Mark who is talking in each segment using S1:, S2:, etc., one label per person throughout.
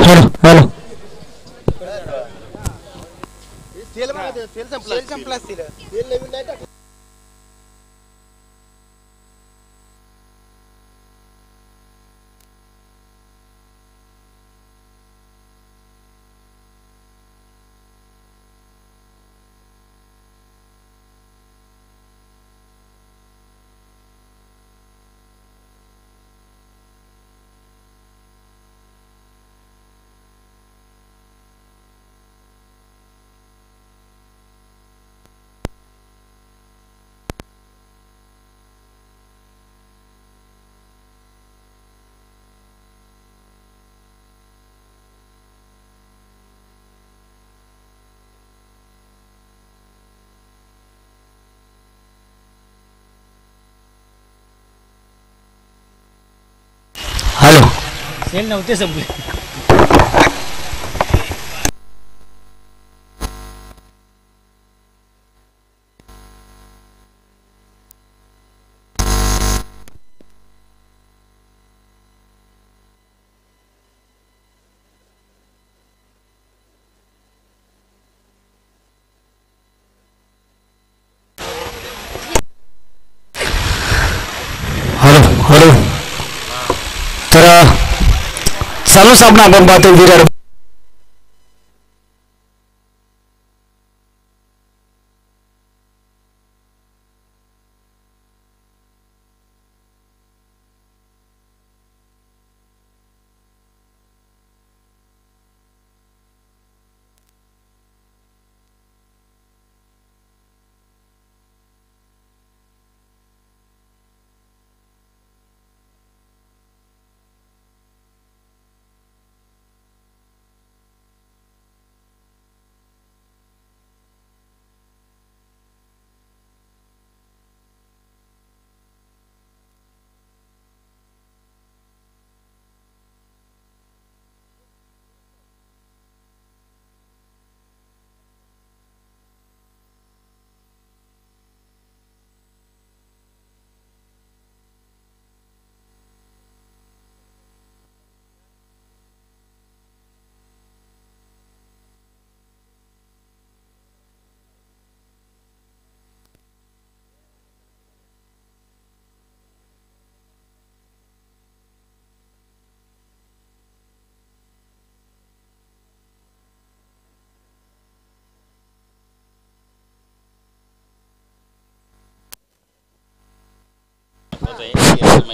S1: Hello hello
S2: तेल संपला असतील तेल नवीन नाही टाकलं
S1: हॅलो
S3: सेल नव्हते संपले
S1: हॅलो हॅलो तर चालू सामना आपण पाहतो विरार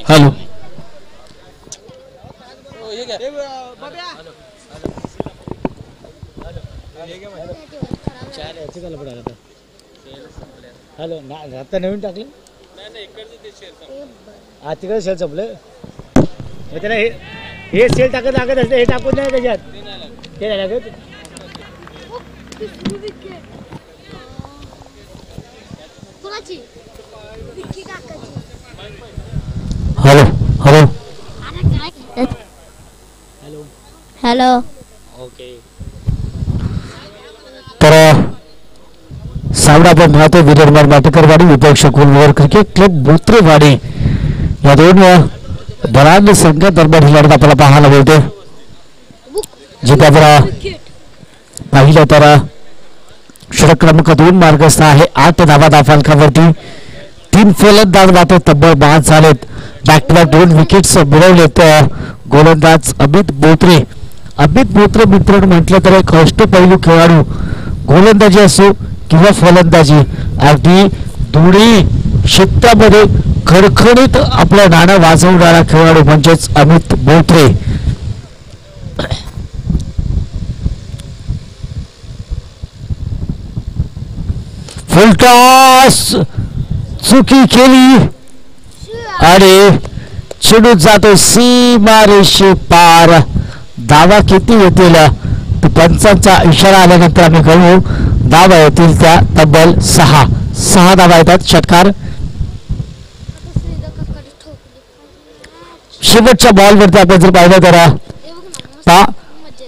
S1: हॅलो
S3: हॅलो आता नवीन टाकले तिकडे सेल संपलं मग त्याला हे सेल टाकत असते हे टाकून नाही त्याच्यात ते नाही लागत
S1: hello hello
S3: hello
S4: hello
S3: okay
S1: तर सामना आपण पाहतो विदर्भ माटेकरवाडी विपक्ष कुलवर क्रिकेट क्लब बोत्रेवाडी या दोन दलाल संघ दरम्यान ही लढत आपल्याला पाहायला मिळते जिथे आपण पाहिलं तर षटक क्रमांक 2 मार्गस्थ आहे 8 धावा फलकावरती 3 फलंदाज मात्र तब्बल बाद झालेत बॅक टू बॅक 2 विकेट्स मिळवलेत गोलंदाज अमित बोत्रे मित्रांनो म्हटलं तर एक अष्टपैलू खेळाडू गोलंदाजी असो किंवा फलंदाजी अगदी दोन्ही क्षेत्रामध्ये खडखडीत आपलं नाणं वाजवणारा खेळाडू म्हणजेच अमित बोत्रे फुलटॉस चुकी केली आणि चेंडू जातो सीमारेषे पार धावा किती होतील तर पंचांचा इशारा आल्यानंतर आम्ही कळू धावा येतील त्या तब्बल 6 धावा येतात षटकार शेवटच्या बॉलवरती आपण जर पाहिलं तर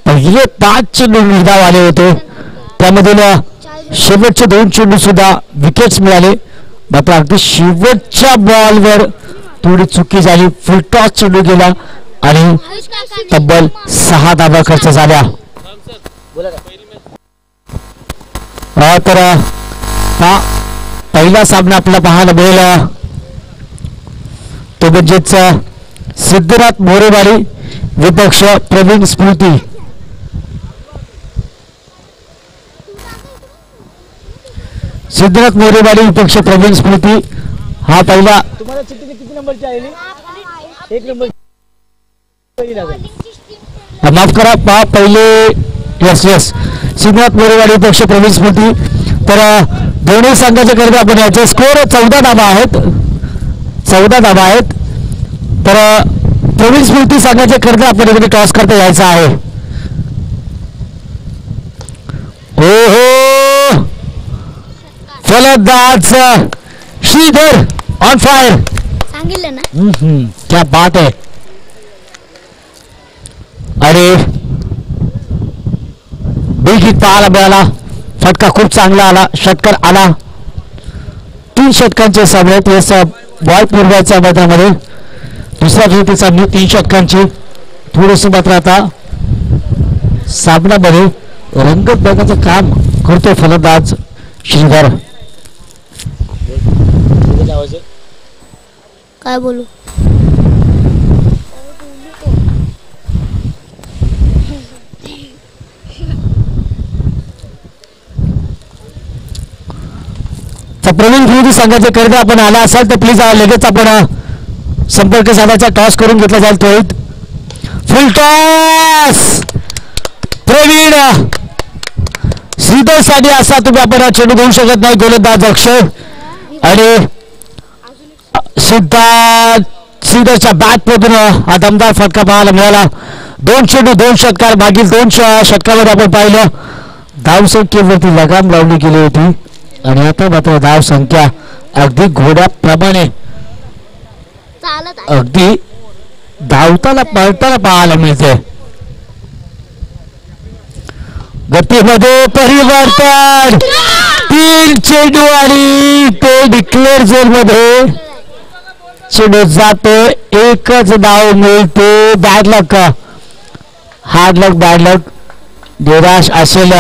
S1: पहिले 5 चेंडू निर्धाव आले होते त्यामधील शेवटचे 2 चेंडू सुद्धा विकेट्स मिळाले मात्र अगदी शेवटच्या बॉलवर थोडी चुकी झाली फुलटॉस चेंडू गेला आणि तब्बल 6 धावा खर्च झाल्या. तर पहिला सामना आपल्याला पाहायला मिळेल तो म्हणजेच सिद्धनाथ मोरेवाडी विपक्ष प्रवीण स्मृती. सिद्धनाथ मोरेवाडी विपक्ष प्रवीण स्मृती हा पहिला.
S3: तुम्हाला चिठ्ठी किती नंबरची आलेली? 1 नंबर.
S1: माफ करा पहिले. यस सिद्धनाथ मोरेवाडी विपक्ष प्रवीण स्मृती. तर दोन्ही संघाच्या करता आपण याचे स्कोर 14 धावा आहेत. 14 धावा आहेत. तर प्रवीण स्मृती संघाच्या करता आपण इकडे टॉस करता यायचा आहे. हो फलंदाज श्रीधर ऑन फायर.
S4: सांगितलं ना.
S1: क्या बात है. अरे बिग हिट पाहायला मिळाला. फटका खूप चांगला आला. षटकार आला. 3 षटकांचे सामने बॉल पूर्वाच्या मैदानामध्ये दुसऱ्या फेरीतील सामने 3 षटकांची. थोडंसं मात्र आता सामन्यामध्ये रंगत बघायचं काम करतो फलंदाज श्रीधर.
S4: काय बोलू.
S1: प्रवीण स्मृती संघाचे करता आपण आला असाल तर प्लीज लगेच आपण संपर्क साधायचा. टॉस करून घेतला जाईल. त्वरित फुल टॉस. प्रवीण श्रीधर साठी असा तुम्ही आपण चेंडू घेऊ शकत नाही. गोलंदाज अक्षय आणि श्रीधरच्या बॅट मधून हा दमदार फटका पाहायला मिळाला. 2 चेंडू 2 षटकार. मागील 2 षटकामध्ये आपण पाहिलं धावसंख्येवरती लगाम लावली गेली होती आणि आता मात्र धाव संख्या अगदी घोड्याप्रमाणे अगदी धावताना पळताना पाहायला मिळते. गतीमध्ये परिवर्तन. 3 चेंडू आणि ते डिक्लेअर झोन मध्ये चेंडू जातो. एकच धाव मिळते. बॅड लक. हार्ड लक बॅड लक. निराश असेल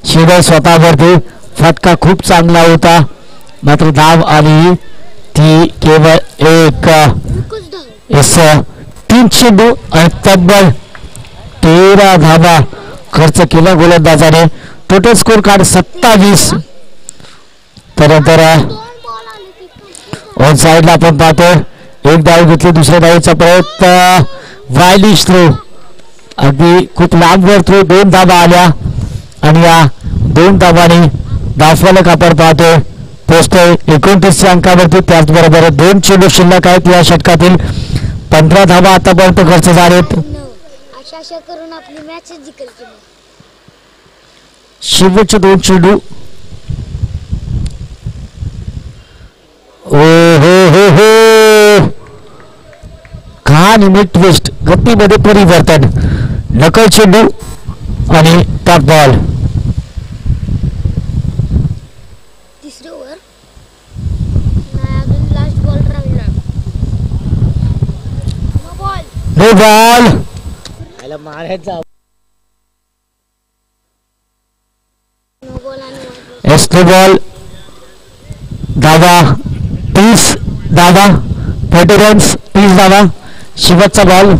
S1: श्रीधर स्वतःवरती. फटका खूप चांगला होता मात्र धाव आली ती केवळ 1. 3 चेंडू आणि तब्बल 13 धावा खर्च केला गोलंदाजाने. Total score card 27. त्यानंतर ऑन साइडला आपण पाहतो 1 धाव घेतली. दुसऱ्या धावेचा प्रयत्न. वायलिश थ्रो. अगदी खूप लांबवर थ्रो. 2 धावा आल्या आणि या 2 धावांनी धावफलक आपण पाहतोय पोहोचतोय 29 अंकावरती. त्याचबरोबर 2 चेंडू शिल्लक आहेत. या षटकातील 15 धावा आतापर्यंत खर्च झालेत.
S4: अशा करून आपली मॅच जिंकली.
S1: शेवटचे 2 चेंडू. ओ हो का निमिट ट्विस्ट. गतीमध्ये परिवर्तन. नकल चेंडू आणि टॉप बॉल. No ball.
S3: मारायचा.
S1: Extra ball. धावा 30 धावा. 30 रन्स 30 धावा. शेवटचा बॉल.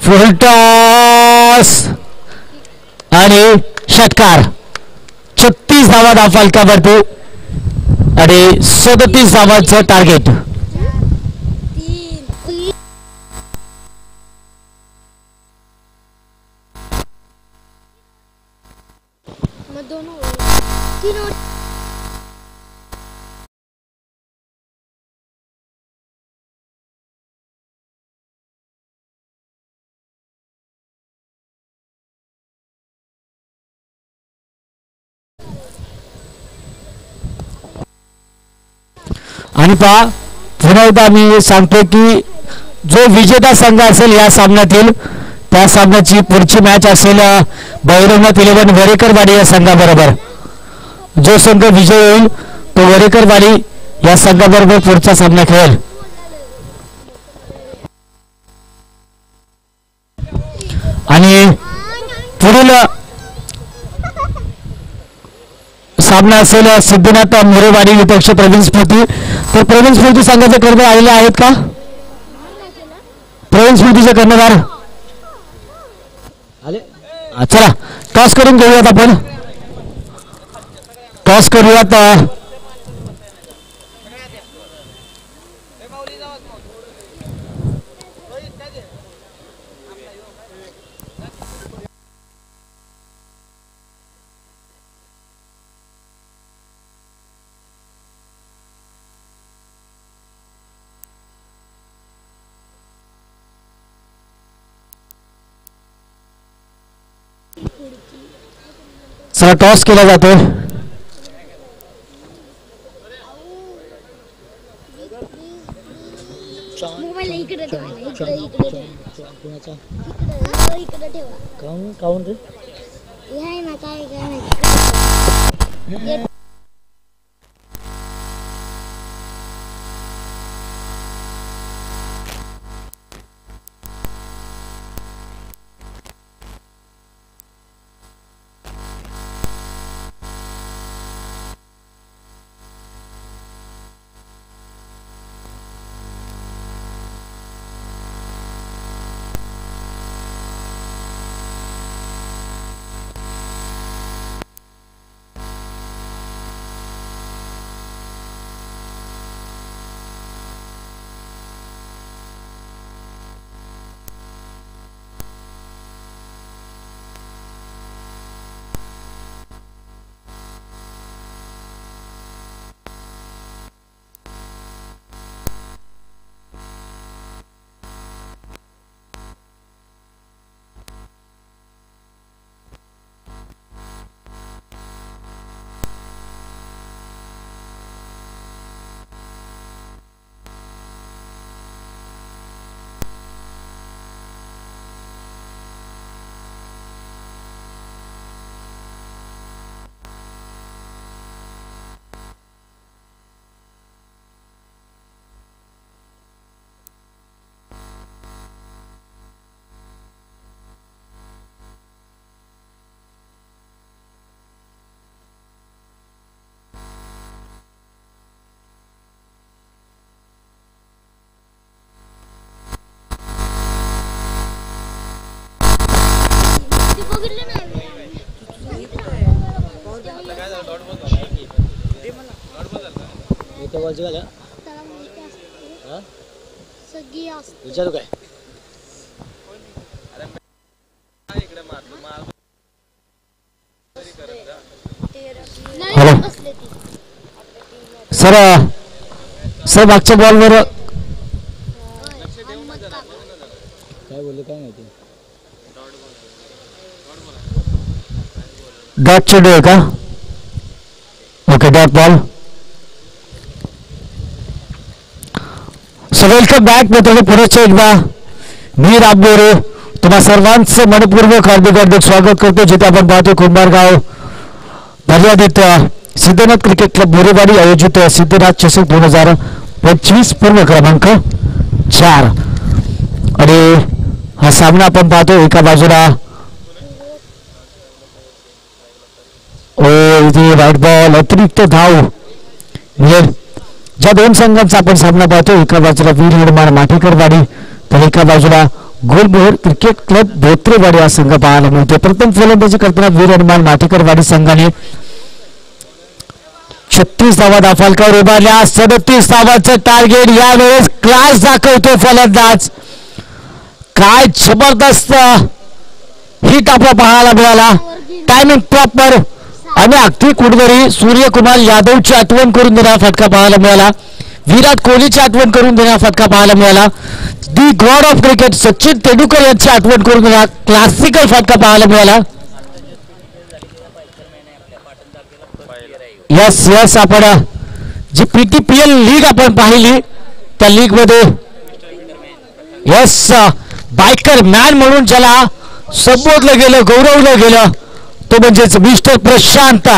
S1: फुल टॉस आणि षटकार. 36 धावा धावफलकावरती आणि 37 धावांचं टार्गेट. आणि पहा पुन्हा एकदा मी सांगतो की जो विजेता संघ असेल या सामन्यातील त्या सामन्याची पुढची मॅच असेल भैरवनाथ 11 वरेकरवाडी या संघाबरोबर. जो संघ विजय होईल तो वरेकरवाडी या संघाबरोबर पुढचा सामना खेळेल. आणि पुढील सामना असेल सिद्धनाथ मोरेवाडी विपक्ष प्रवीण स्मृती. तर प्रवीण स्मृती संघाचे कर्णधार आलेले आहेत का? प्रवीण स्मृतीचे कर्णधार
S3: आले.
S1: चला टॉस करून घेऊयात. आपण टॉस करूयात. चला टॉस केला जातो.
S4: मोबाईल इकडे ठेवा, इकडे
S3: कोणाचा
S4: ठेवा.
S3: काऊन रे?
S4: हे आहे ना काय काय माहिती.
S3: विचारू काय?
S1: Hello sir. सर मागच्या बॉलवर
S3: काय बोलले काय माहिती.
S1: डॉट चेंडू आहे का? Okay dot ball. So welcome back मित्रांनो. पुढे एकदा मी रामबोरे तुम्हा सर्वांचं मनपूर्वक हार्दिक स्वागत करतो. जिथे आपण पाहतो कुंभारगाव मर्यादित सिद्धनाथ क्रिकेट क्लब मोरेवाडी आयोजित सिद्धनाथ चषक 2025 पूर्ण क्रमांक 4. आणि हा सामना आपण पाहतो एका बाजूला इथे राईट बॉल अतिरिक्त धाव म्हणजे ज्या दोन संघांचा आपण सामना पाहतो एका बाजूला वीर निर्माण माठेकरवाडी तर एका बाजूला गोलमोहर क्रिकेट क्लब बोत्रेवाडी हा संघ पाहायला मिळतो. प्रथम फलंदाजी करताना वीर निर्माण माठेकरवाडी संघाने 36 धावा दाफालकावर उभारल्या. 37 धावांचं टार्गेट यावेळेस क्लास दाखवतो फलंदाज. काय जबरदस्त हिट आपला पाहायला मिळाला. टायमिंग प्रॉपर आणि अगदी कुठेतरी सूर्यकुमार यादवची आठवण करून देणारा फटका पाहायला मिळाला. विराट कोहलीची आठवण करून देणारा फटका पाहायला मिळाला. The god of cricket Sachin Tendulkar यांची आठवण करून देणारा क्लासिकल फटका पाहायला मिळाला. यस यस आपण जी PTPL लीग आपण पाहिली त्या लीग मध्ये यस बायकर मॅन म्हणून ज्याला संबोधलं गेलं, गौरवलं गेलं, तो म्हणजेच मिस्टर प्रशांत.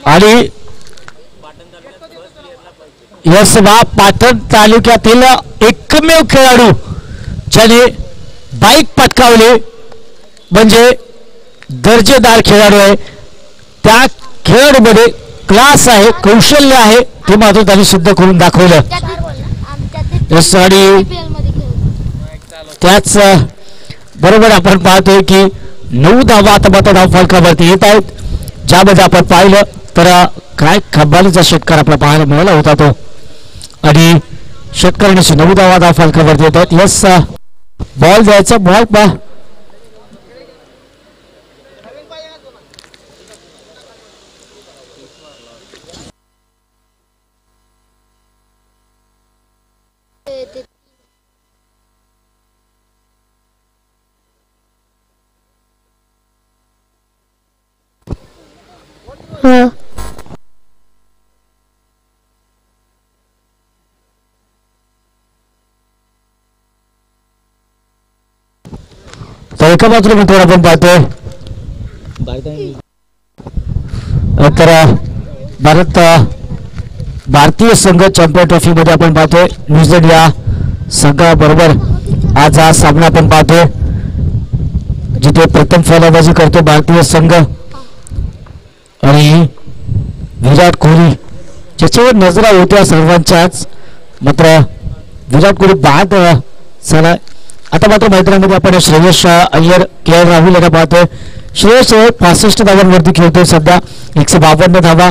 S1: आणि यसवा पाटण तालुक्यातील एकमेव खेळाडू ज्याने बाईक पटकावली, म्हणजे दर्जेदार खेळाडू आहे. त्या खेळाडूमध्ये क्लास आहे, कौशल्य आहे, ते मात्र त्यांनी सिद्ध करून दाखवलं. आणि त्याच बरोबर आपण पाहतोय की 9 धावा आता धाव फलकावरती येत आहेत, ज्यामध्ये आपण पाहिलं तर काय कब्बालीचा षटकार आपल्याला पाहायला मिळाला होता तो. आणि षटकारांशी 9 धावा फलकावरती येत आहेत. यस, बॉल द्यायचा, बॉल पा तर एका मात्र मित्र आपण पाहतोय. तर भारतीय संघ चॅम्पियन ट्रॉफी मध्ये आपण पाहतोय न्यूझीलंड या संघाबरोबर आज हा सामना आपण पाहतोय, जिथे प्रथम फलंदाजी करतो भारतीय संघ. आणि विराट कोहली ज्याच्यावर नजरा होत्या सर्वांच्याच, मात्र विराट कोहली बाद झाला. आता मात्र मैदानामध्ये आपण श्रेयस अय्यर, के एल राहुल यांना पाहतोय. श्रेयस 65 धावांवरती खेळतोय सध्या. 152 धावा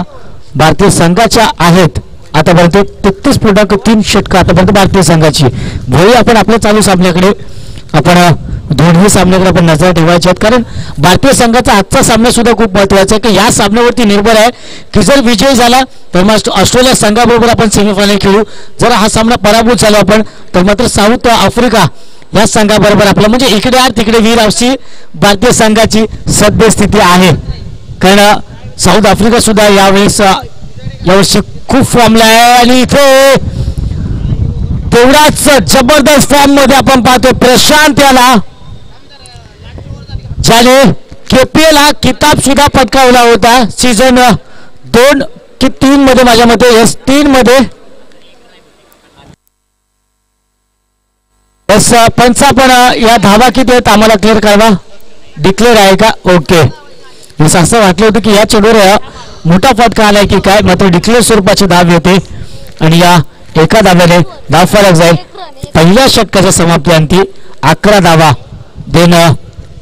S1: भारतीय संघाच्या आहेत आतापर्यंत. 33.3 षटकं आतापर्यंत भारतीय संघाची. भोई आपण आपल्या चालू सामन्याकडे, आपण दोन्ही सामन्याकडे आपण नजर ठेवायची आहेत, कारण भारतीय संघाचा आजचा सामना सुद्धा खूप महत्वाचा आहे की या सामन्यावरती निर्भर आहे की जर विजय झाला तर मग ऑस्ट्रेलिया संघाबरोबर आपण सेमीफायनल खेळू. जर हा सामना पराभूत झाला आपण तर मात्र साऊथ आफ्रिका या संघाबरोबर आपला, म्हणजे इकडे आर तिकडे वीर अशी भारतीय संघाची सद्यस्थिती आहे. कारण साऊथ आफ्रिका सुद्धा यावर्षी खूप फॉर्मला आहे. आणि इथे तेवढाच जबरदस्त फॉर्म मध्ये आपण पाहतो प्रशांत याला, ज्याने KPL हा किताब सुद्धा पटकावला होता सीझन 2 की 3 मध्ये, माझ्या मते S3 मध्ये. पंचा पण या धावा किती आहेत आम्हाला क्लिअर करावा, डिक्लेअर आहे का? ओके. असं वाटलं होतं की या चेंडूवर मोठा फटका आलाय की काय, मात्र डिक्लेअर स्वरूपाची धाव येते आणि या एका धाव्याने धाव फलक जाईल. पहिल्या षटकाच्या समाप्तीअंती 11 धावा. Then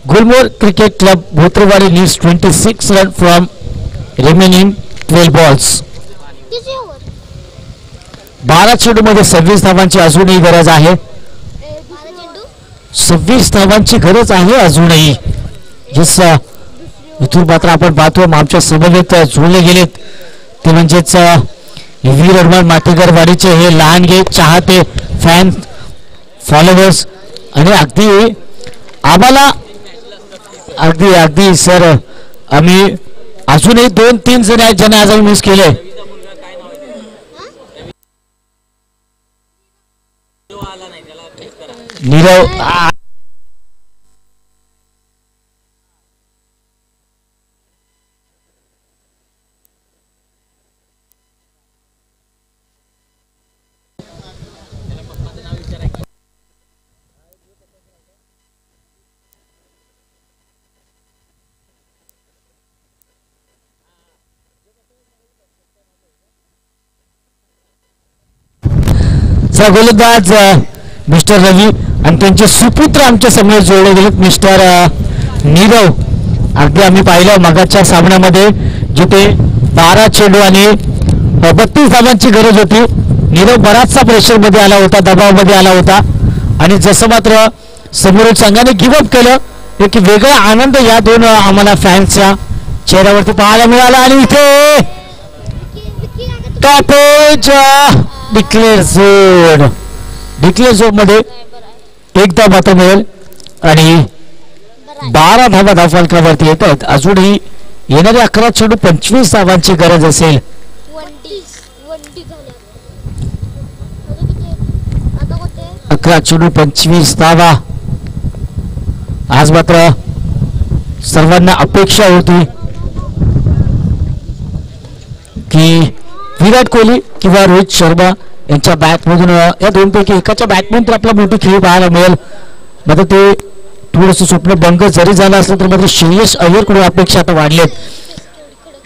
S1: Gulmohar cricket club Bhotrawadi needs 26 run from remaining 12 balls. 12 चेंडूमध्ये 26 धावांची अजूनही गरज आहे. 26 धावांची गरज आहे अजूनही. जस इथून मात्र आपण पाहतो आमच्या समवेत जुळले गेलेत ते म्हणजेच वीर हनुमान माटेकर वाडीचे हे लहानगे चाहते, फॅन, फॉलोवर्स. आणि अगदी आम्हाला अगदी सर, आम्ही अजूनही 2-3 जण आहेत ज्यांना आज आम्ही मिस केले. नीरव गोलंदाज मिस्टर रवी आणि त्यांचे सुपुत्र आमच्या समोर जोडले गेलेत मिस्टर नीरव. अगदी आम्ही पाहिलं मगाच्या सामन्यामध्ये जिथे 12 चेंडू आणि 32 धावांची गरज होती. नीरव बराचसा प्रेशर मध्ये आला होता, दबावामध्ये आला होता आणि जसं मात्र समोरील संघाने गिव्हअप केलं, एक वेगळा आनंद या दोन आम्हाला फॅन्सच्या चेहऱ्यावरती पाहायला मिळाला. आणि इथे टॉपेज डिक्लेअर झोन मध्ये एकदा मात्र मिळेल आणि 12 धावा धावफलकावरती येत आहेत. अजूनही येणारे 11 चेंडू 25 धावांची गरज असेल. 11 चेंडू 25 धावा. आज मात्र सर्वांना अपेक्षा होती की विराट कोहली किंवा रोहित शर्मा यांच्या बॅटमधून या दोनपैकी एकाच्या बॅटमधून तर आपला मोठी खेळी पाहायला मिळेल. मात्र ते थोडंसं स्वप्न भंग जरी झालं असलं तर मात्र श्रेयस अय्यरकडून अपेक्षा आता वाढलेत.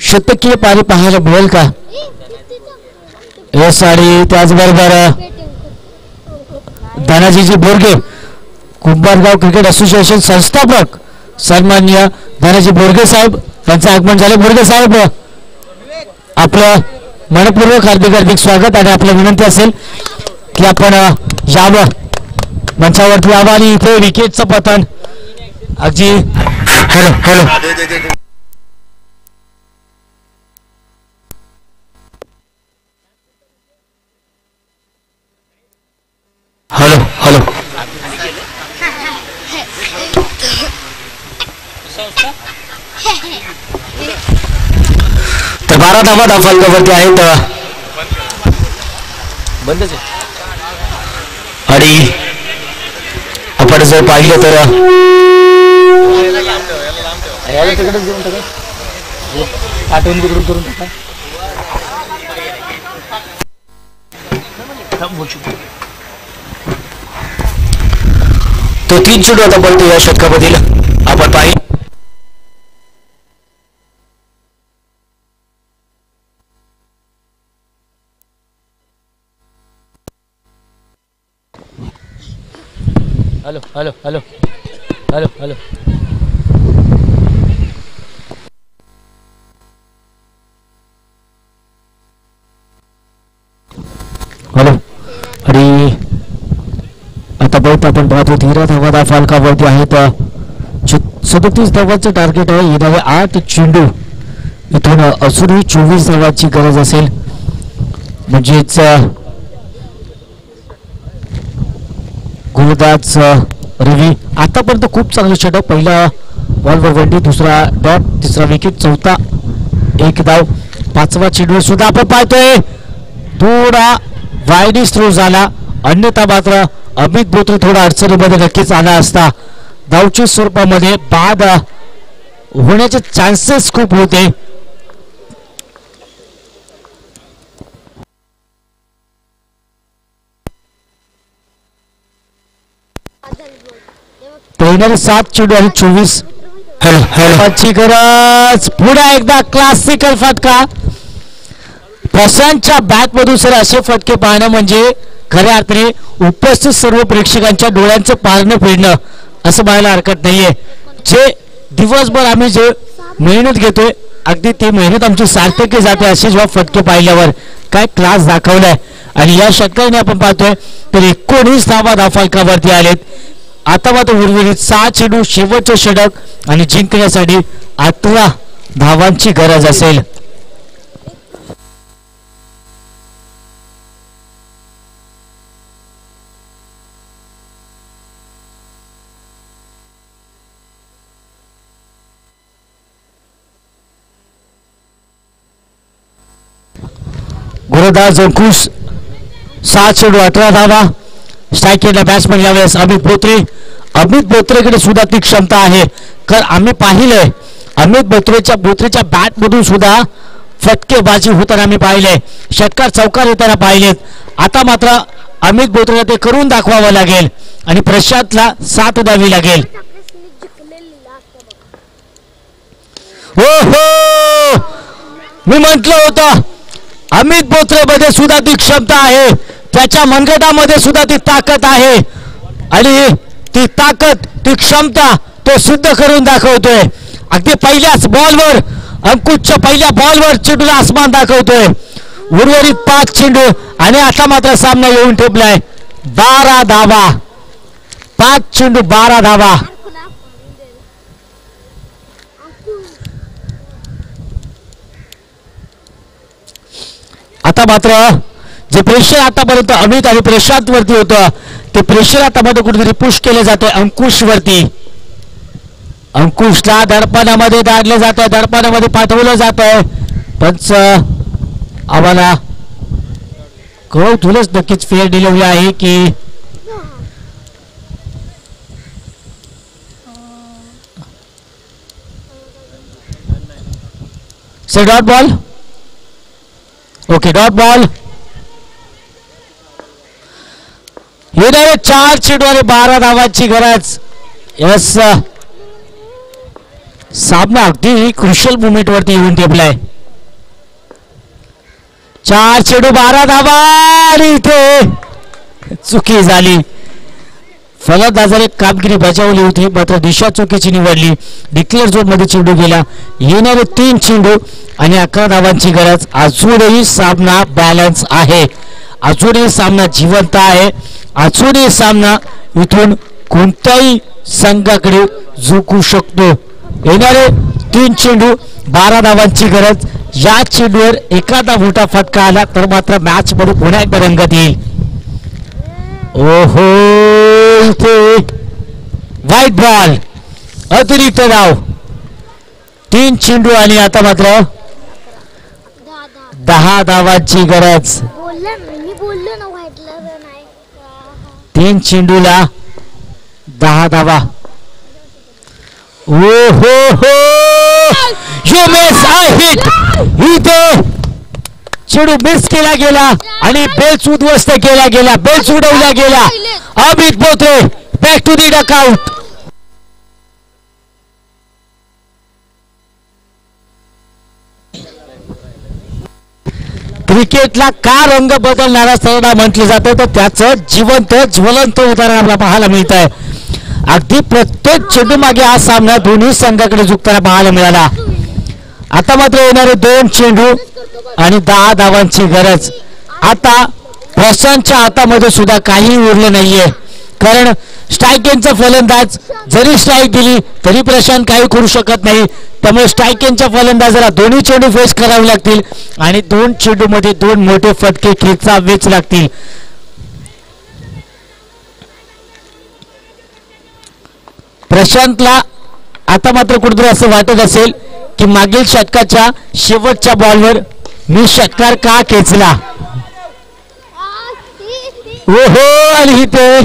S1: शतकीय पारी पाहायला मिळेल का यस. आणि त्याचबरोबर धनाजीजी बोरगे कुंभारगाव क्रिकेट असोसिएशन संस्थापक सन्माननीय धनाजी बोरगे साहेब यांचं आगमन झालं. बोरगे साहेब आपलं मनपूर्वक हार्दिक स्वागत. आणि आपलं विनंती असेल की आपण यावं मंचावरती यावं आणि इथे विकेटचं पतन अगदी हॅलो हॅलो हॅलो हॅलो तर 12 धावा धाफलकावरती आहेत. बंदच आहे. आणि आपण जर पाहिलं तर आठवण तिकडून करून टाका. तो 3 चेंडू आता बोलतो या षटकामधील आपण पाहिलं. Hello hello hello hello hello hello. आणि आता बहुत आपण पाहतो 13 धावा फालकावरती आहेत. 37 धावांचं टार्गेट आहे. येणारे 8 चेंडू इथून अजूनही 24 धावांची गरज असेल. म्हणजेच गोलंदाज रवी आतापर्यंत खूप चांगलं षटक. पहिला बॉलवर वंडी, दुसरा डॉट, तिसरा विकेट, चौथा 1 धाव, 5वा चेंडू सुद्धा आपण पाहतोय थोडा वाईडीस थ्रो झाला. अन्यथा मात्र अमित बोत्रे थोडा अडचणीमध्ये नक्कीच आला असता. धावच्या स्वरूपामध्ये बाद होण्याचे चान्सेस खूप होते. येणारे 7 चेंडू आणि 24 ची गरज. पुन्हा एकदा क्लासिकल फटका. प्रशांतच्या बॅट मधून सर असे फटके पाहणं म्हणजे खऱ्या अर्थाने उपस्थित सर्व प्रेक्षकांच्या डोळ्यांचं पारणं फेडणं असं म्हणायला हरकत नाहीये. जे दिवसभर आम्ही जे मेहनत घेतोय अगदी ती मेहनत आमची सार्थकी जाते असे जेव्हा फटके पाहिल्यावर. काय क्लास दाखवलाय. आणि या षटकाने आपण पाहतोय तर 19 धावा धाफलकावरती आलेत. आता मात्र उर्वरित 6 चेंडू, शेवटचे षटक आणि जिंकण्यासाठी 18 धावांची गरज असेल. गोलंदाज अंकुश 6 चेंडू 18 धावा. स्ट्राईक केला बॅट्समन यावेळेस अमित बोत्रे. अमित बोत्रेकडे सुद्धा ती क्षमता आहे. कारण आम्ही पाहिलंय अमित बोत्रेच्या बॅट मधून सुद्धा फटकेबाजी होताना आम्ही पाहिले. षटकार चौकार येताना पाहिलेत. आता मात्र अमित बोत्रेला ते करून दाखवावं लागेल आणि प्रशांतला साथ द्यावी लागेल. हो हो मी म्हटलं होतं अमित बोत्रेमध्ये सुद्धा ती क्षमता आहे. त्याच्या मनगटामध्ये सुद्धा ती ताकद आहे आणि ती ताकद ती क्षमता तो सिद्ध करून दाखवतोय. अगदी पहिल्याच बॉलवर अंकुशच्या पहिल्या बॉलवर चेंडूला आसमान दाखवतोय. उर्वरित 5 चेंडू आणि आता मात्र सामना येऊन ठेपलाय. 12 धावा. 5 चेंडू 12 धावा. आता मात्र जे प्रेशर आतापर्यंत अमित आणि प्रशांत वरती होतं ते प्रेशर आता मात्र कुठेतरी पुश केलं जाते अंकुश वरती. अंकुशला दडपणामध्ये दाडलं जात आहे, दडपणामध्ये पाठवलं जात आहे. पंच आम्हाला कळव तुलाच नक्कीच फेअर डिलिव्हरी आहे की से dot ball. Okay dot ball. येणारे 4 चेंडू आणि 12 धावांची गरज. यस सामना अगदी क्रुशियल मोमेंट वरती येऊन ठेपलाय. 4 चेंडू 12 धावा आणि इथे चुकी झाली. फलंदाजाने कामगिरी बजावली होती मात्र दिशा चुकीची निवडली. डिक्लेअर झोन मध्ये चेंडू गेला. येणारे 3 चेंडू आणि 11 धावांची गरज. अजूनही सामना बॅलन्स आहे. अजूनही सामना जिवंत आहे. अजूनही सामना इथून कोणत्याही संघाकडे झुकू शकतो. येणारे 3 चेंडू 12 धावांची गरज. या चेंडूवर एखादा मोठा फटका आला तर मात्र मॅच मध्ये पुन्हा एकदा रंगत येईल. ओहो इथे व्हाईट बॉल. अतिरिक्त धाव. 3 चेंडू आणि आता मात्र 10 धावांची गरज.
S4: मी बोललो ना व्हाईटला नाही.
S1: 3 चेंडूला 10 धावा. ओहो हो यू मिस अ हिट. इथे चेंडू मिस केला गेला आणि बेल्स उद्ध्वस्त केला गेला. बेल्स उडवला गेला. Amit Botre back to the dugout. क्रिकेटला का रंग बदलणारा सामना म्हटले जाते तर त्याचं जिवंत ज्वलंत उदाहरण आपल्याला पाहायला मिळत आहे. अगदी प्रत्येक चेंडू मागे हा सामना दोन्ही संघाकडे झुकताना पाहायला मिळाला. आता मात्र येणारे 2 चेंडू आणि 10 धावांची गरज. आता प्रशांतच्या हातामध्ये सुद्धा काही उरलं नाहीये कारण स्ट्रायकेनचा फलंदाज जरी स्ट्राईक दिली तरी प्रशांत काही करू शकत नाही. त्यामुळे स्ट्रायकेनच्या फलंदाजाला दोन्ही चेंडू फेस करावे लागतील आणि 2 चेंडू मध्ये 2 मोठे फटके खेचावेच लागतील. प्रशांतला आता मात्र कुठेतरी असं वाटत असेल की मागील षटकाच्या शेवटच्या बॉलवर मी षटकार का खेचला. ओहो आणि इथे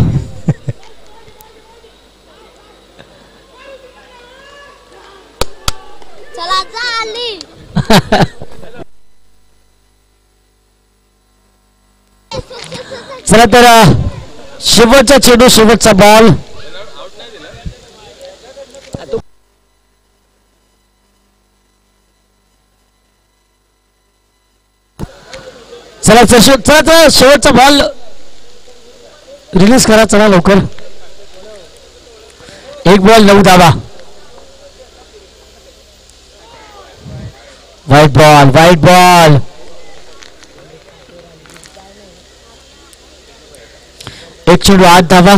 S4: चला झाली.
S1: चला तर शेवटचा चेंडू शेवटचा बॉल. चला चला शेवटचा बॉल रिलीज करा. चला लवकर. 1 बॉल 9 धावा. White ball white ball. एक चेंडू 8 धावा.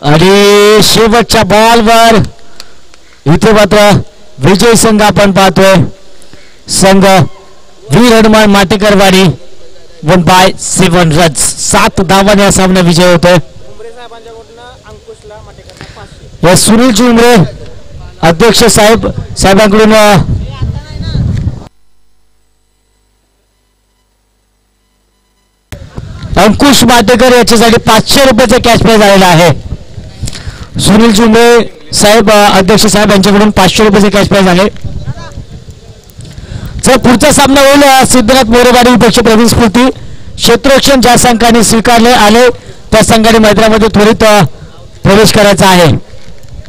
S1: आणि शेवटच्या बॉलवर इथे मात्र विजय संघ आपण पाहतोय. संघ वीर हनुमान माटेकरवाडी 1/7 रन्स. 7 धावांनी हा सामना विजय होतोय. सुनील जुमरे अध्यक्ष साहेबांकडून अंकुश माटेकर याच्यासाठी 500 रुपयाचा कॅश प्राइज आलेला आहे. सुनील जुमरे साहेब अध्यक्ष साहेब यांच्याकडून 500 रुपयाचे कॅश प्राइज आले. जर पुढचा सामना होईल सिद्धनाथ मोरेवाडी विपक्ष प्रवीण स्फूर्ती क्षेत्ररक्षण ज्या संघाने स्वीकारले आले त्या संघाने मैदानामध्ये त्वरित प्रवेश करायचा आहे.